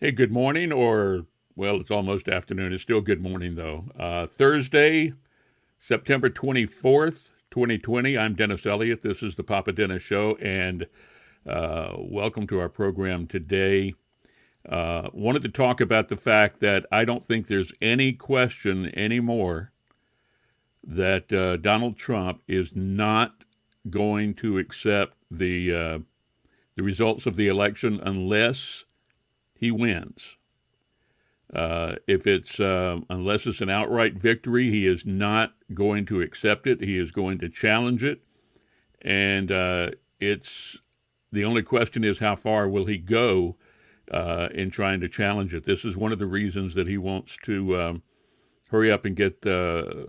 Hey, good morning, or, well, it's almost afternoon. It's still good morning, though. Thursday, September 24th, 2020. I'm Dennis Elliott. This is the Papa Dennis Show, and welcome to our program today. Wanted to talk about the fact that I don't think there's any question anymore that Donald Trump is not going to accept the results of the election unless he wins. If it's unless it's an outright victory, he is not going to accept it. He is going to challenge it, and it's the only question is how far will he go in trying to challenge it. This is one of the reasons that he wants to hurry up and get a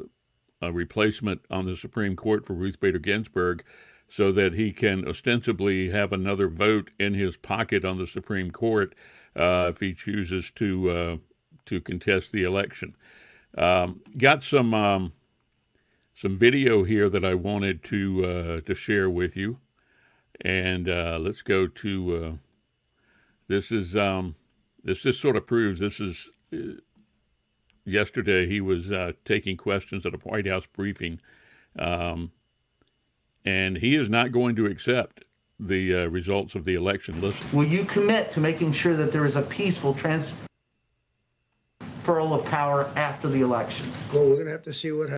replacement on the Supreme Court for Ruth Bader Ginsburg, so that he can ostensibly have another vote in his pocket on the Supreme Court if he chooses to contest the election. Got some video here that I wanted to share with you, and let's go to this is this just sort of proves this is yesterday he was taking questions at a White House briefing, and he is not going to accept the results of the election. Listen. Will you commit to making sure that there is a peaceful transfer of power after the election? Well, we're going to have to see what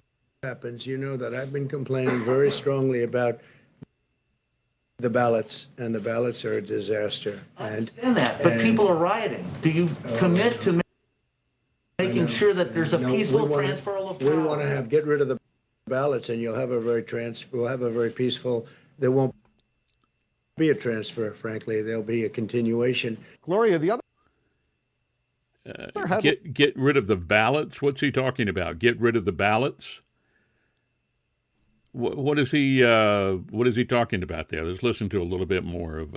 happens. You know that I've been complaining very strongly about the ballots, and the ballots are a disaster. I understand that, but people are rioting. Do you commit to making sure that there's a peaceful transfer of power? We want to get rid of the ballots, and we'll have a very peaceful. There won't be a transfer, frankly. There'll be a continuation. Gloria, the other Get rid of the ballots. What's he talking about? Get rid of the ballots. What is he talking about there? Let's listen to a little bit more of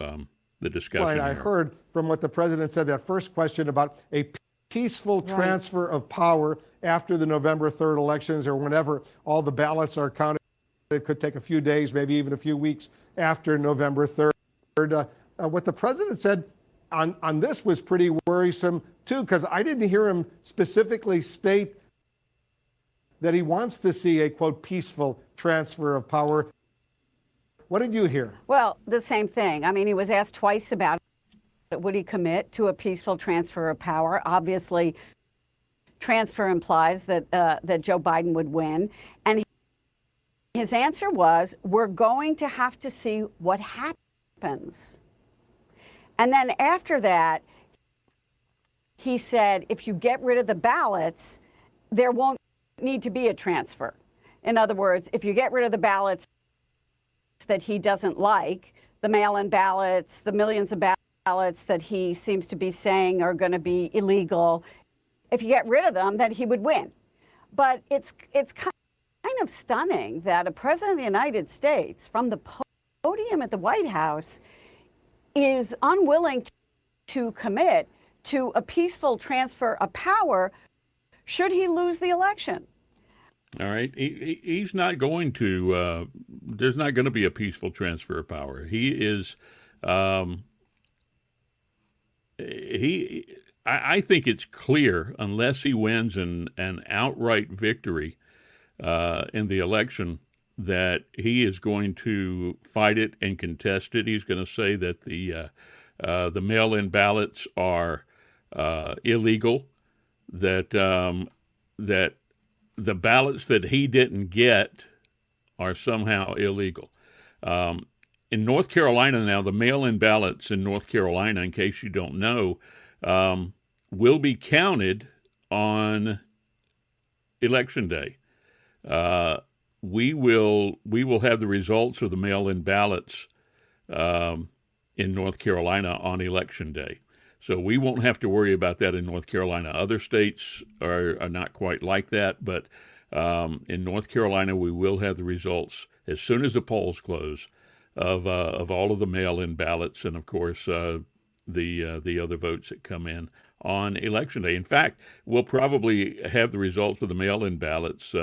the discussion. Right, I heard from what the president said, that first question about a peaceful transfer of power after the November 3rd elections, or whenever all the ballots are counted. It could take a few days, maybe even a few weeks after November 3rd. What the president said on this was pretty worrisome too, because I didn't hear him specifically state that he wants to see a, quote, peaceful transfer of power. What did you hear? Well, the same thing. I mean, he was asked twice about it. Would he commit to a peaceful transfer of power? Obviously, transfer implies that that Joe Biden would win. And his answer was, we're going to have to see what happens. And then after that, he said, if you get rid of the ballots, there won't need to be a transfer. In other words, if you get rid of the ballots that he doesn't like, the mail-in ballots, the millions of ballots that he seems to be saying are going to be illegal, if you get rid of them, then he would win. But it's kind of stunning that a president of the United States, from the podium at the White House, is unwilling to commit to a peaceful transfer of power should he lose the election. All right. He's not going to, there's not going to be a peaceful transfer of power. He is, I think it's clear, unless he wins an outright victory in the election, that he is going to fight it and contest it. He's going to say that the mail-in ballots are illegal, that that the ballots that he didn't get are somehow illegal. In North Carolina now, the mail-in ballots in North Carolina, in case you don't know, will be counted on Election Day. We will have the results of the mail-in ballots in North Carolina on Election Day. So we won't have to worry about that in North Carolina. Other states are not quite like that, but in North Carolina, we will have the results as soon as the polls close of all of the mail-in ballots, and of course the other votes that come in on Election Day. In fact, we'll probably have the results of the mail-in ballots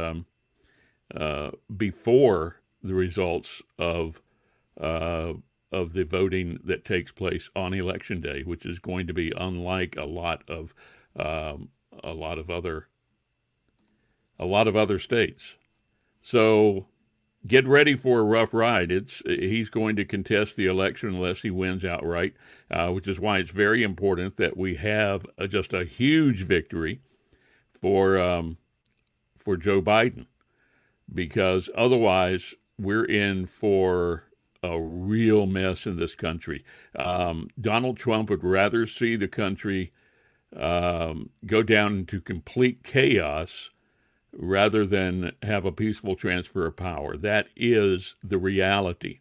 before the results of of the voting that takes place on Election Day, which is going to be unlike a lot of other states. So get ready for a rough ride. He's going to contest the election unless he wins outright, which is why it's very important that we have just a huge victory for Joe Biden, because otherwise we're in for a real mess in this country. Donald Trump would rather see the country go down into complete chaos rather than have a peaceful transfer of power. That is the reality.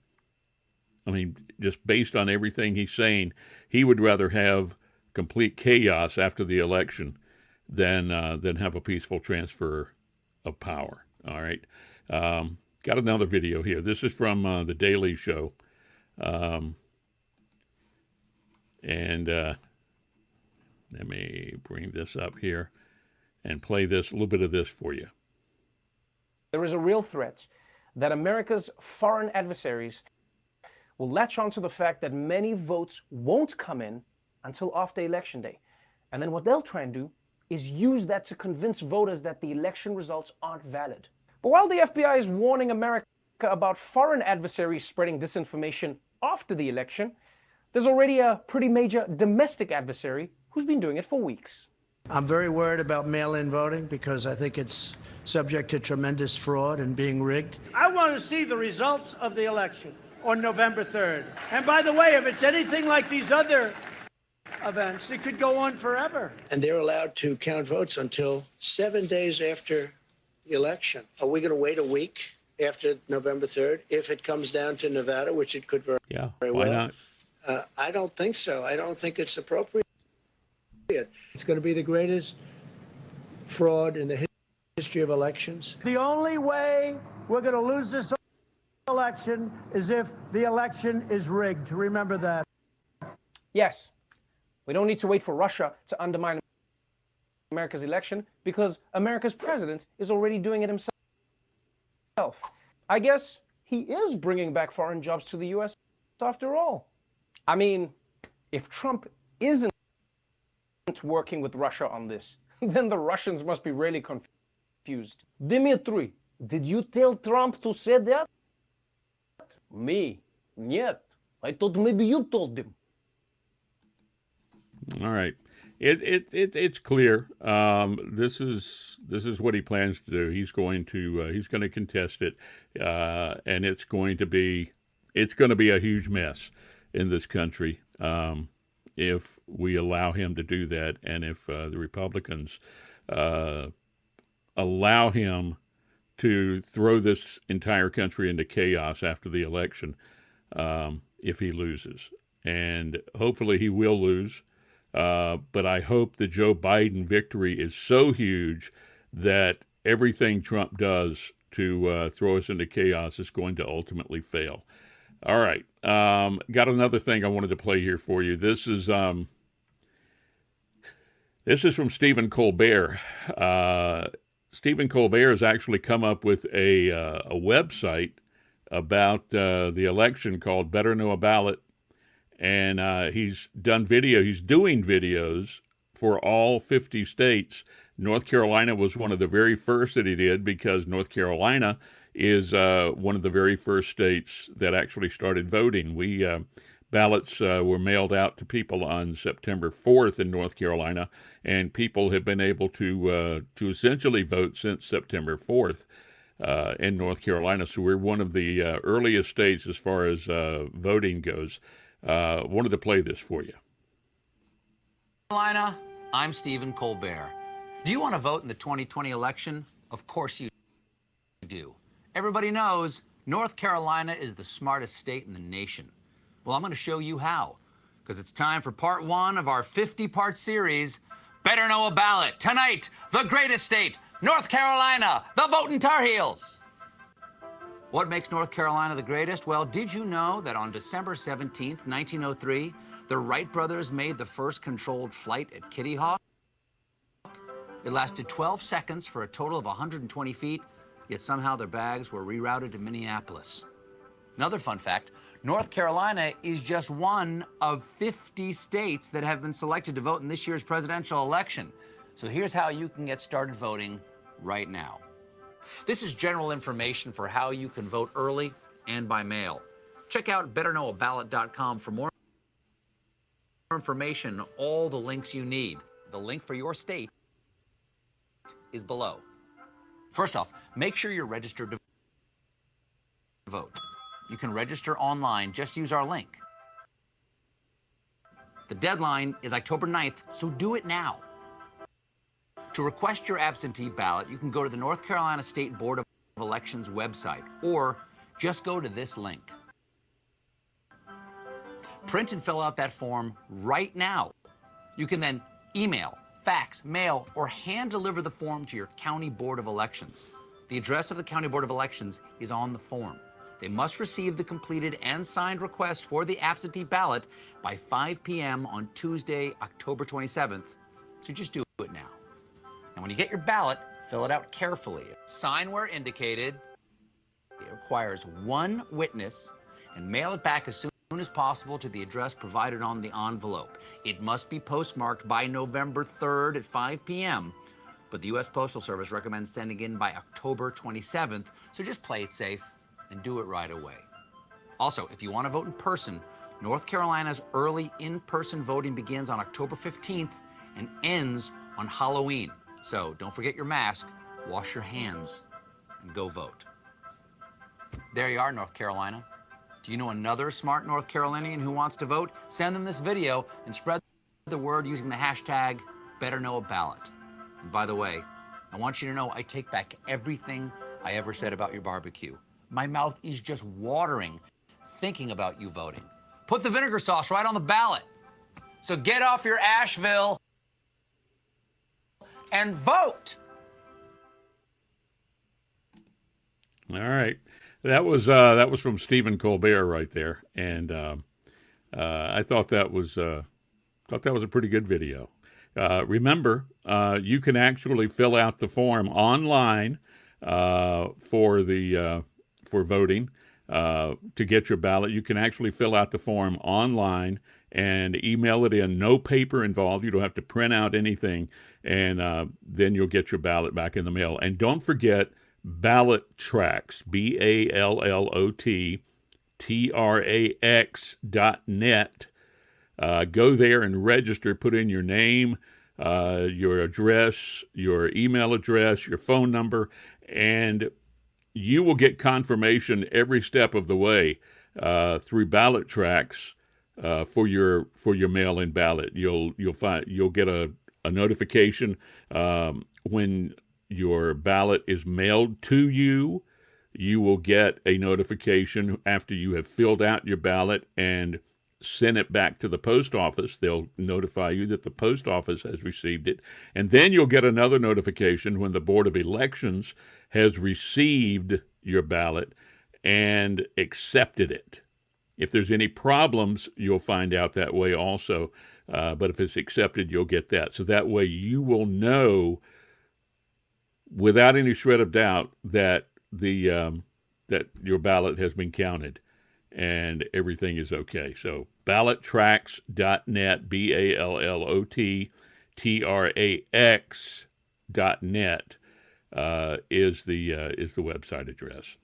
I mean, just based on everything he's saying, he would rather have complete chaos after the election than have a peaceful transfer of power. All right. Got another video here. This is from The Daily Show. And let me bring this up here and play a little bit of this for you. There is a real threat that America's foreign adversaries will latch on to the fact that many votes won't come in until after Election Day. And then what they'll try and do is use that to convince voters that the election results aren't valid. But while the FBI is warning America about foreign adversaries spreading disinformation after the election, there's already a pretty major domestic adversary who's been doing it for weeks. I'm very worried about mail-in voting because I think it's subject to tremendous fraud and being rigged. I want to see the results of the election on November 3rd. And by the way, if it's anything like these other events, it could go on forever. And they're allowed to count votes until 7 days after the election. Are we going to wait a week after November 3rd if it comes down to Nevada, which it could very why well? not? I don't think so. I don't think it's appropriate. It's going to be the greatest fraud in the history of elections. The only way we're going to lose this election is if the election is rigged. Remember that. Yes, we don't need to wait for Russia to undermine America's election because America's president is already doing it himself. I guess he is bringing back foreign jobs to the U.S. after all. I mean, if Trump isn't working with Russia on this, then the Russians must be really confused. Dmitry, did you tell Trump to say that? Me? Нет. I thought maybe you told him. All right. It's clear. This is what he plans to do. He's going to contest it, and it's going to be a huge mess in this country if we allow him to do that, and if the Republicans allow him to throw this entire country into chaos after the election if he loses. And hopefully he will lose. But I hope the Joe Biden victory is so huge that everything Trump does to throw us into chaos is going to ultimately fail. All right. Got another thing I wanted to play here for you. This is from Stephen Colbert. Stephen Colbert has actually come up with a website about the election called Better Know a Ballot. And he's doing videos for all 50 states. North Carolina was one of the very first that he did because North Carolina is one of the very first states that actually started voting. Ballots were mailed out to people on September 4th in North Carolina, and people have been able to essentially vote since September 4th in North Carolina. So we're one of the earliest states as far as voting goes. Wanted to play this for you. Carolina, I'm Stephen Colbert. Do you want to vote in the 2020 election? Of course you do. Everybody knows North Carolina is the smartest state in the nation. Well, I'm going to show you how, because it's time for part one of our 50-part series, Better Know a Ballot. Tonight, the greatest state, North Carolina, the voting Tar Heels. What makes North Carolina the greatest? Well, did you know that on December 17th, 1903, the Wright brothers made the first controlled flight at Kitty Hawk? It lasted 12 seconds for a total of 120 feet, yet somehow their bags were rerouted to Minneapolis. Another fun fact, North Carolina is just one of 50 states that have been selected to vote in this year's presidential election. So here's how you can get started voting right now. This is general information for how you can vote early and by mail. Check out betterknowaballot.com for more information, all the links you need. The link for your state is below. First off, make sure you're registered to vote. You can register online. Just use our link. The deadline is October 9th, so do it now. To request your absentee ballot, you can go to the North Carolina State Board of Elections website, or just go to this link. Print and fill out that form right now. You can then email, fax, mail, or hand deliver the form to your County Board of Elections. The address of the County Board of Elections is on the form. They must receive the completed and signed request for the absentee ballot by 5 p.m. on Tuesday, October 27th. So just do it now. And when you get your ballot, fill it out carefully. Sign where indicated. It requires one witness, and mail it back as soon as possible to the address provided on the envelope. It must be postmarked by November 3rd at 5 p.m., but the U.S. Postal Service recommends sending in by October 27th, so just play it safe and do it right away. Also, if you want to vote in person, North Carolina's early in-person voting begins on October 15th and ends on Halloween. So don't forget your mask, wash your hands, and go vote. There you are, North Carolina. Do you know another smart North Carolinian who wants to vote? Send them this video and spread the word using the hashtag BetterKnowABallot. And by the way, I want you to know I take back everything I ever said about your barbecue. My mouth is just watering thinking about you voting. Put the vinegar sauce right on the ballot. So get off your Asheville and vote. All right. That was from Stephen Colbert right there, and I thought that was a pretty good video. Remember, you can actually fill out the form online for voting to get your ballot. You can actually fill out the form online and email it in. No paper involved. You don't have to print out anything, and then you'll get your ballot back in the mail. And don't forget ballot tracks, BALLOTTRAX.net. Go there and register. Put in your name, your address, your email address, your phone number, and you will get confirmation every step of the way through ballot tracks for your mail-in ballot. You'll get a notification when your ballot is mailed to you. You will get a notification after you have filled out your ballot and sent it back to the post office. They'll notify you that the post office has received it. And then you'll get another notification when the Board of Elections has received your ballot and accepted it. If there's any problems, you'll find out that way also. But if it's accepted, you'll get that. So that way you will know without any shred of doubt that that your ballot has been counted and everything is okay. So ballottracks.net, BALLOTTRAX.net is the website address.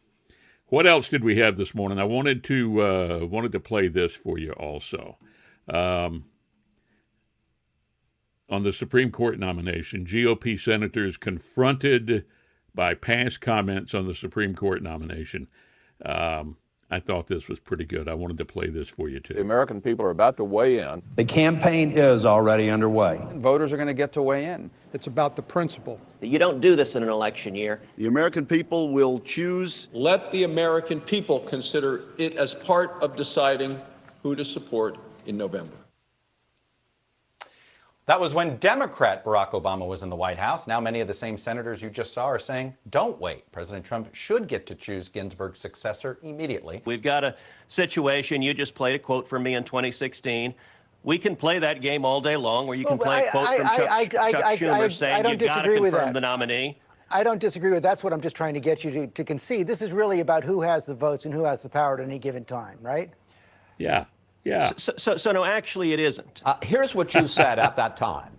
What else did we have this morning? I wanted to play this for you also. On the Supreme Court nomination, GOP senators confronted by past comments on the Supreme Court nomination. I thought this was pretty good. I wanted to play this for you, too. The American people are about to weigh in. The campaign is already underway. Voters are going to get to weigh in. It's about the principle. You don't do this in an election year. The American people will choose. Let the American people consider it as part of deciding who to support in November. That was when Democrat Barack Obama was in the White House. Now many of the same senators you just saw are saying, don't wait. President Trump should get to choose Ginsburg's successor immediately. We've got a situation, you just played a quote from me in 2016. We can play that game all day long where you can play a quote from Chuck Schumer saying you've got to confirm the nominee. I don't disagree with that. That's what I'm just trying to get you to concede. This is really about who has the votes and who has the power at any given time, right? Yeah. Yeah. So no, actually, it isn't. Here's what you said at that time.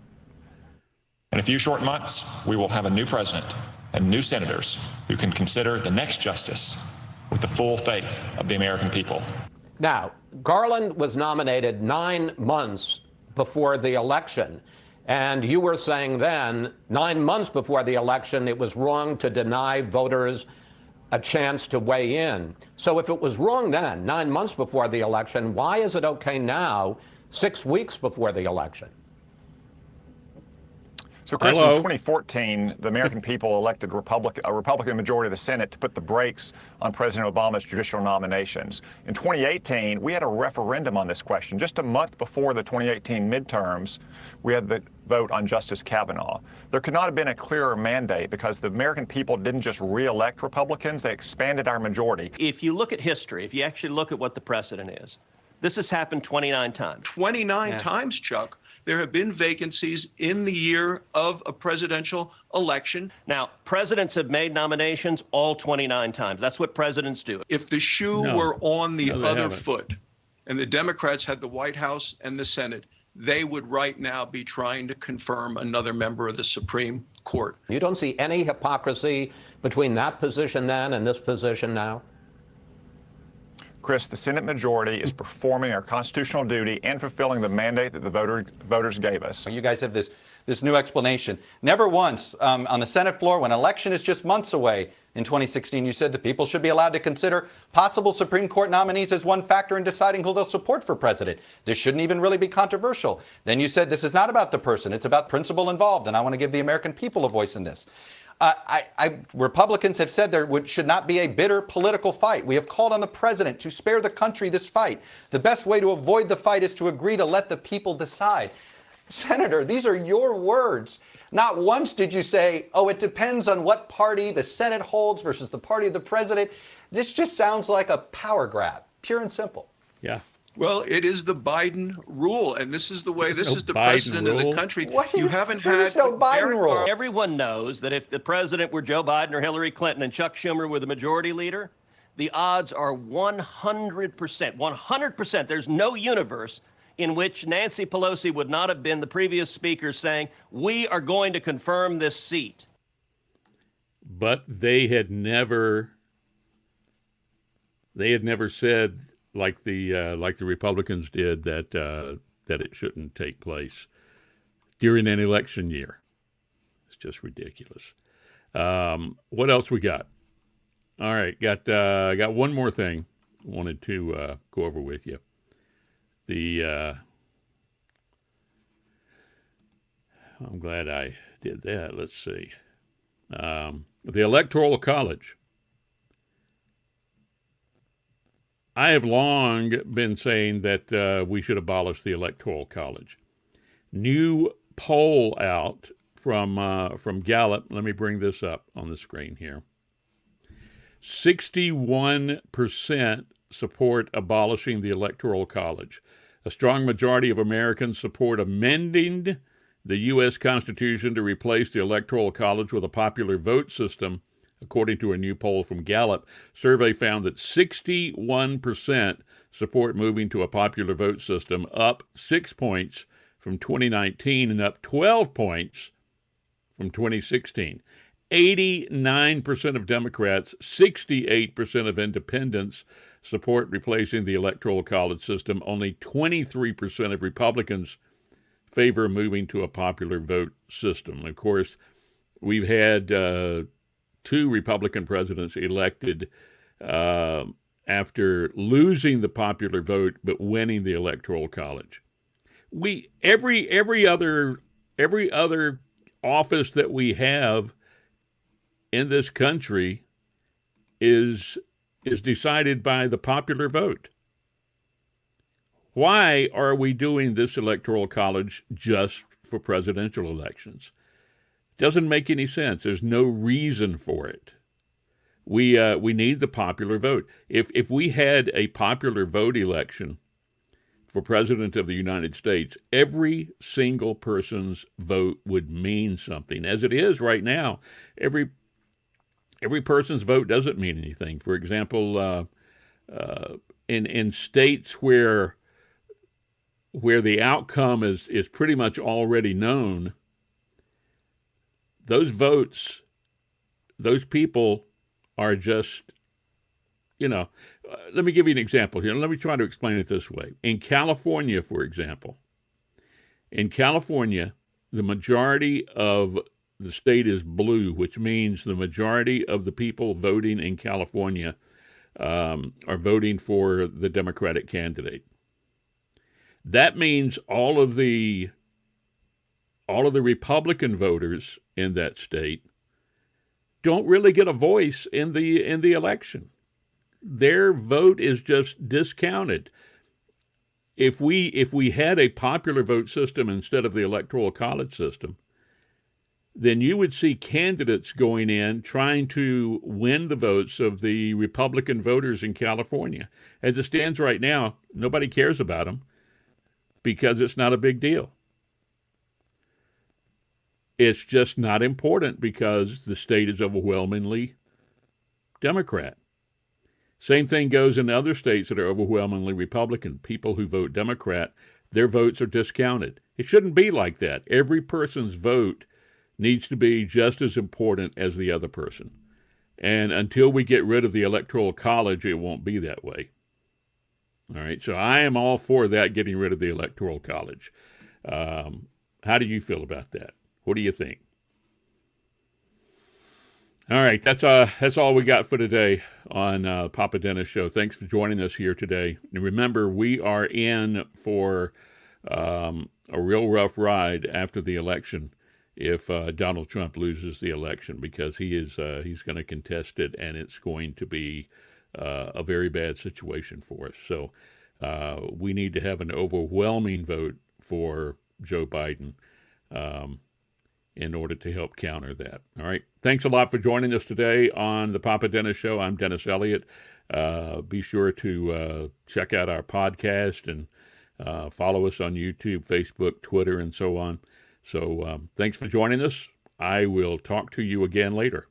In a few short months, we will have a new president and new senators who can consider the next justice with the full faith of the American people. Now, Garland was nominated 9 months before the election. And you were saying then, 9 months before the election, it was wrong to deny voters a chance to weigh in. So if it was wrong then, 9 months before the election, why is it okay now, 6 weeks before the election? So, Chris, in 2014, the American people elected a Republican majority of the Senate to put the brakes on President Obama's judicial nominations. In 2018, we had a referendum on this question. Just a month before the 2018 midterms, we had the vote on Justice Kavanaugh. There could not have been a clearer mandate because the American people didn't just re-elect Republicans, they expanded our majority. If you look at history, if you actually look at what the precedent is, this has happened 29 times. 29 times, Chuck. There have been vacancies in the year of a presidential election. Now, presidents have made nominations all 29 times. That's what presidents do. If the shoe were on the other foot and the Democrats had the White House and the Senate, they would right now be trying to confirm another member of the Supreme Court. You don't see any hypocrisy between that position then and this position now? Chris, the Senate majority is performing our constitutional duty and fulfilling the mandate that the voters gave us. You guys have this new explanation. Never once on the Senate floor, when election is just months away in 2016, you said that people should be allowed to consider possible Supreme Court nominees as one factor in deciding who they'll support for president. This shouldn't even really be controversial. Then you said this is not about the person, it's about principle involved, and I want to give the American people a voice in this. Republicans have said there should not be a bitter political fight. We have called on the president to spare the country this fight. The best way to avoid the fight is to agree to let the people decide. Senator, these are your words. Not once did you say, oh, it depends on what party the Senate holds versus the party of the president. This just sounds like a power grab, pure and simple. Yeah. Well, it is the Biden rule, and this is the way, this is the precedent of the country. You haven't had no Biden rule. Everyone knows that if the president were Joe Biden or Hillary Clinton and Chuck Schumer were the majority leader, the odds are 100%. 100%. There's no universe in which Nancy Pelosi would not have been the previous speaker saying, we are going to confirm this seat. But they had never said, like the Republicans did, that it shouldn't take place during an election year. It's just ridiculous. What else we got? All right, got one more thing I wanted to go over with you. I'm glad I did that. Let's see. The Electoral College. I have long been saying that we should abolish the Electoral College. New poll out from Gallup. Let me bring this up on the screen here. 61% support abolishing the Electoral College. A strong majority of Americans support amending the U.S. Constitution to replace the Electoral College with a popular vote system. According to a new poll from Gallup, survey found that 61% support moving to a popular vote system, up 6 points from 2019 and up 12 points from 2016. 89% of Democrats, 68% of independents support replacing the Electoral College system. Only 23% of Republicans favor moving to a popular vote system. Of course, we've had two Republican presidents elected after losing the popular vote but winning the Electoral College. Every other office that we have in this country is decided by the popular vote. Why are we doing this Electoral College just for presidential elections? Doesn't make any sense. There's no reason for it. We need the popular vote. If we had a popular vote election for president of the United States, every single person's vote would mean something. As it is right now, every person's vote doesn't mean anything. For example, in states where the outcome is pretty much already known, those votes, those people are just, let me give you an example here. Let me try to explain it this way. In California, for example, the majority of the state is blue, which means the majority of the people voting in California are voting for the Democratic candidate. That means all of the Republican voters in that state don't really get a voice in the election. Their vote is just discounted. If we had a popular vote system instead of the electoral college system, then you would see candidates going in trying to win the votes of the Republican voters in California. As it stands right now, nobody cares about them because it's not a big deal. It's just not important because the state is overwhelmingly Democrat. Same thing goes in other states that are overwhelmingly Republican. People who vote Democrat, their votes are discounted. It shouldn't be like that. Every person's vote needs to be just as important as the other person. And until we get rid of the Electoral College, it won't be that way. All right, so I am all for that, getting rid of the Electoral College. How do you feel about that? What do you think? All right, that's all we got for today on Papa Dennis Show. Thanks for joining us here today. And remember, we are in for a real rough ride after the election if Donald Trump loses the election, because he's going to contest it, and it's going to be a very bad situation for us. So we need to have an overwhelming vote for Joe Biden in order to help counter that. All right. Thanks a lot for joining us today on the Papa Dennis Show. I'm Dennis Elliott. Be sure to check out our podcast and follow us on YouTube, Facebook, Twitter, and so on. So thanks for joining us. I will talk to you again later.